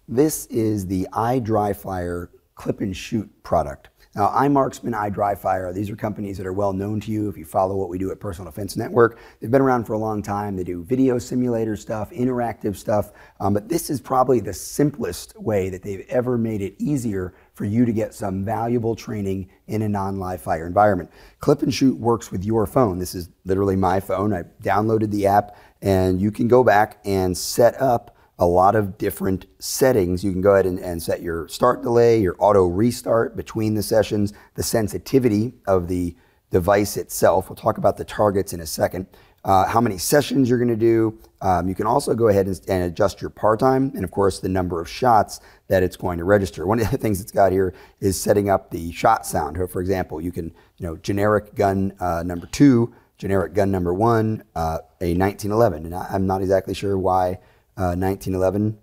This is the iDryfire clip and shoot product. Now, iMarksman, iDryfire, these are companies that are well known to you if you follow what we do at Personal Defense Network. They've been around for a long time. They do video simulator stuff, interactive stuff, but this is probably the simplest way that they've ever made it easier for you to get some valuable training in a non-live fire environment. Clip and shoot works with your phone. This is literally my phone. I downloaded the app, and you can go back and set up a lot of different settings. You can go ahead and set your start delay, your auto restart between the sessions, the sensitivity of the device itself. We'll talk about the targets in a second. How many sessions you're gonna do. You can also go ahead and adjust your par time, and of course the number of shots that it's going to register. One of the things it's got here is setting up the shot sound. For example, you can, generic gun number 2, generic gun number 1, a 1911. And I'm not exactly sure why 1911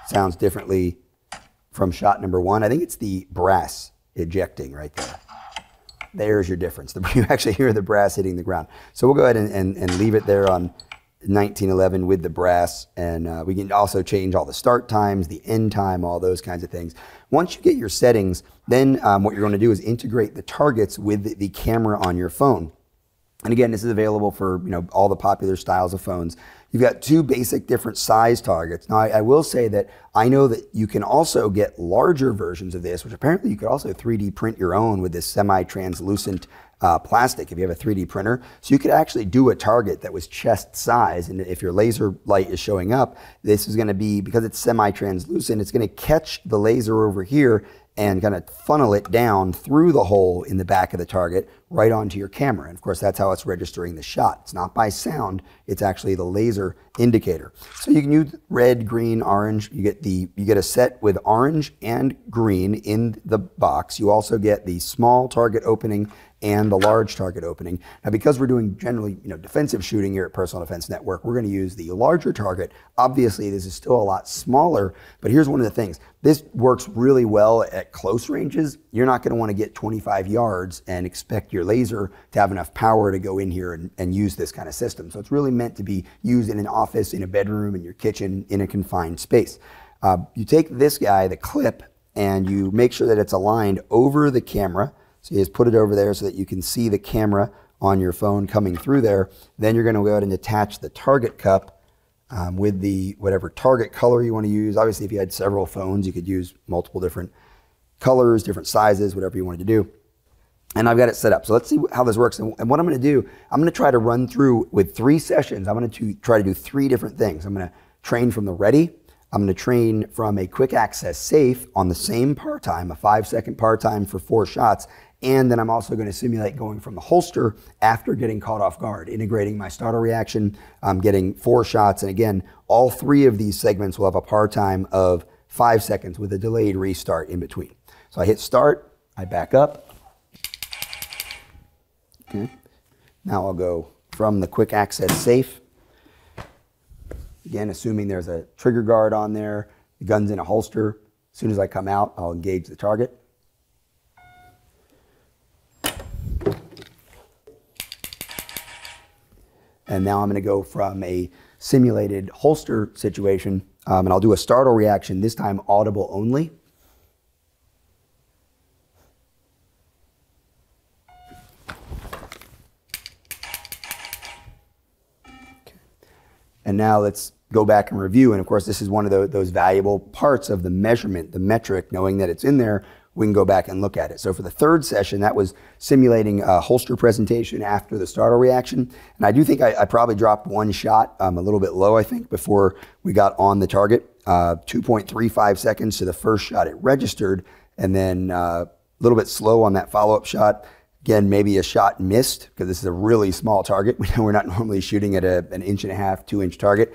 sounds differently from shot number 1. I think it's the brass ejecting right there. There's your difference. You actually hear the brass hitting the ground. So we'll go ahead and leave it there on 1911 with the brass, and we can also change all the start times, the end time, all those kinds of things. Once you get your settings, then what you're going to do is integrate the targets with the camera on your phone. And again, this is available for all the popular styles of phones. You've got 2 basic different size targets. Now, I will say that I know that you can also get larger versions of this, which apparently you could also 3D print your own with this semi-translucent plastic if you have a 3D printer. So you could actually do a target that was chest size, and if your laser light is showing up, this is going to be, because it's semi-translucent, it's going to catch the laser over here and kind of funnel it down through the hole in the back of the target right onto your camera. And of course, that's how it's registering the shot. It's not by sound, it's actually the laser indicator. So you can use red, green, orange. You get a set with orange and green in the box. You also get the small target opening and the large target opening. Now, because we're doing generally defensive shooting here at Personal Defense Network, we're going to use the larger target. Obviously, this is still a lot smaller, but here's one of the things. This works really well at close ranges. You're not going to want to get 25 yards and expect your laser to have enough power to go in here and use this kind of system. So it's really meant to be used in an office, in a bedroom, in your kitchen, in a confined space. You take this guy, the clip, and you make sure that it's aligned over the camera. So you just put it over there so that you can see the camera on your phone coming through there. Then you're going to go ahead and attach the target cup with the whatever target color you want to use. Obviously, if you had several phones, you could use multiple different colors, different sizes, whatever you wanted to do. And I've got it set up. So let's see how this works. And what I'm going to do, I'm going to try to run through with 3 sessions. I'm going to try to do 3 different things. I'm going to train from the ready. I'm going to train from a quick access safe on the same par time, a 5-second par time for 4 shots. And then I'm also going to simulate going from the holster after getting caught off guard, integrating my startle reaction, getting 4 shots. And again, all 3 of these segments will have a par time of 5 seconds with a delayed restart in between. So I hit start, I back up. Okay. Now I'll go from the quick access safe. Again, assuming there's a trigger guard on there, the gun's in a holster. As soon as I come out, I'll engage the target. And now I'm going to go from a simulated holster situation, and I'll do a startle reaction, this time audible only. Okay. And now let's go back and review. And of course, this is one of those valuable parts of the measurement, the metric, knowing that it's in there. We can go back and look at it. So for the 3rd session, that was simulating a holster presentation after the startle reaction. And I do think I probably dropped 1 shot, a little bit low, I think, before we got on the target. 2.35 seconds to the first shot it registered, and then a little bit slow on that follow-up shot. Again, maybe a shot missed because this is a really small target. We're not normally shooting at an 1.5-inch, 2-inch target.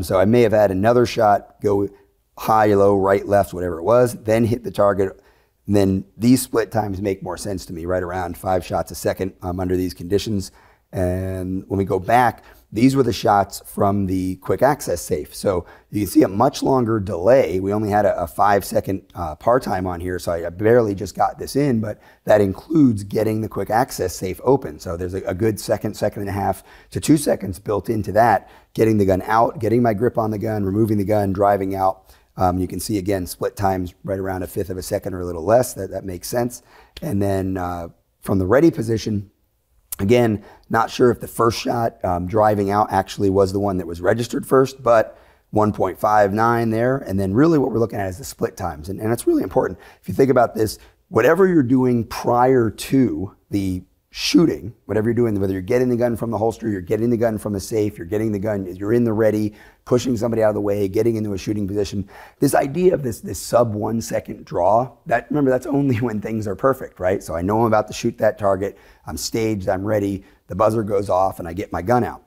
So I may have had another shot go high, low, right, left, whatever it was, then hit the target. And then these split times make more sense to me, right around 5 shots a second under these conditions. And when we go back, these were the shots from the quick access safe. So you can see a much longer delay. We only had a 5-second par time on here, so I barely just got this in, but that includes getting the quick access safe open. So there's a good second, 1.5 to 2 seconds built into that, getting the gun out, getting my grip on the gun, removing the gun, driving out. You can see again, split times right around 1/5 of a second or a little less. That makes sense. And then from the ready position, again, not sure if the first shot driving out actually was the one that was registered first, but 1.59 there. And then really what we're looking at is the split times. And it's really important. If you think about this, whatever you're doing prior to the shooting, whatever you're doing, whether you're getting the gun from the holster, you're getting the gun from a safe, you're getting the gun, you're in the ready, pushing somebody out of the way, getting into a shooting position. This idea of this sub 1 second draw, remember, that's only when things are perfect, right? So I know I'm about to shoot that target, I'm staged, I'm ready, the buzzer goes off and I get my gun out.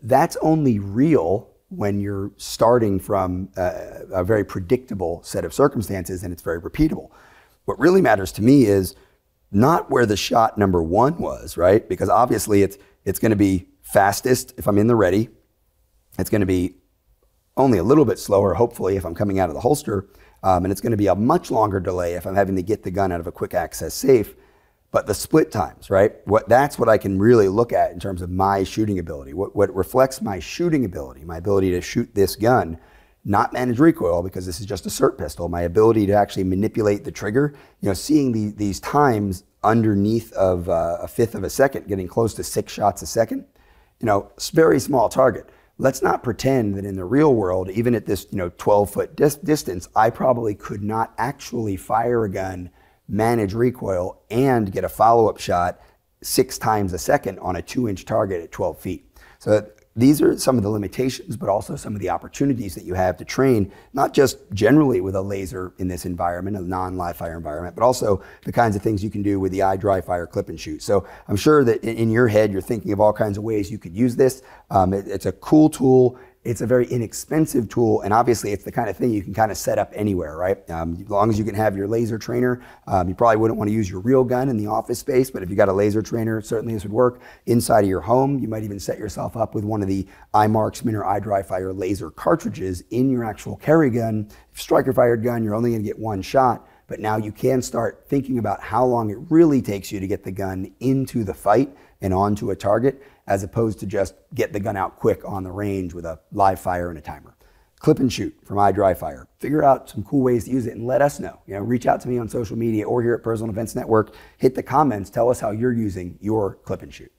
That's only real when you're starting from a very predictable set of circumstances and it's very repeatable. What really matters to me is not where the shot number 1 was, right? Because obviously it's going to be fastest if I'm in the ready. It's going to be only a little bit slower, hopefully, if I'm coming out of the holster. And it's going to be a much longer delay if I'm having to get the gun out of a quick access safe. But the split times, right? That's what I can really look at in terms of my shooting ability. What reflects my shooting ability, my ability to shoot this gun, not manage recoil because this is just a SIRT pistol, my ability to actually manipulate the trigger, seeing these times underneath of 1/5 of a second, getting close to 6 shots a second, very small target. Let's not pretend that in the real world, even at this 12-foot distance, I probably could not actually fire a gun, manage recoil, and get a follow-up shot 6 times a second on a 2-inch target at 12 feet. So these are some of the limitations, but also some of the opportunities that you have to train, not just generally with a laser in this environment, a non-live fire environment, but also the kinds of things you can do with the iDryfire clip and shoot. So I'm sure that in your head, you're thinking of all kinds of ways you could use this. It's a cool tool. It's a very inexpensive tool, and obviously it's the kind of thing you can kind of set up anywhere, right? As long as you can have your laser trainer. You probably wouldn't want to use your real gun in the office space, but if you got a laser trainer, certainly this would work. Inside of your home, you might even set yourself up with one of the iMarksman or iDryfire laser cartridges in your actual carry gun. If striker fired gun, you're only going to get 1 shot, but now you can start thinking about how long it really takes you to get the gun into the fight and onto a target, as opposed to just get the gun out quick on the range with a live fire and a timer. Clip and shoot from iDryfire. Figure out some cool ways to use it and let us know. Reach out to me on social media or here at Personal Defense Network. Hit the comments. Tell us how you're using your clip and shoot.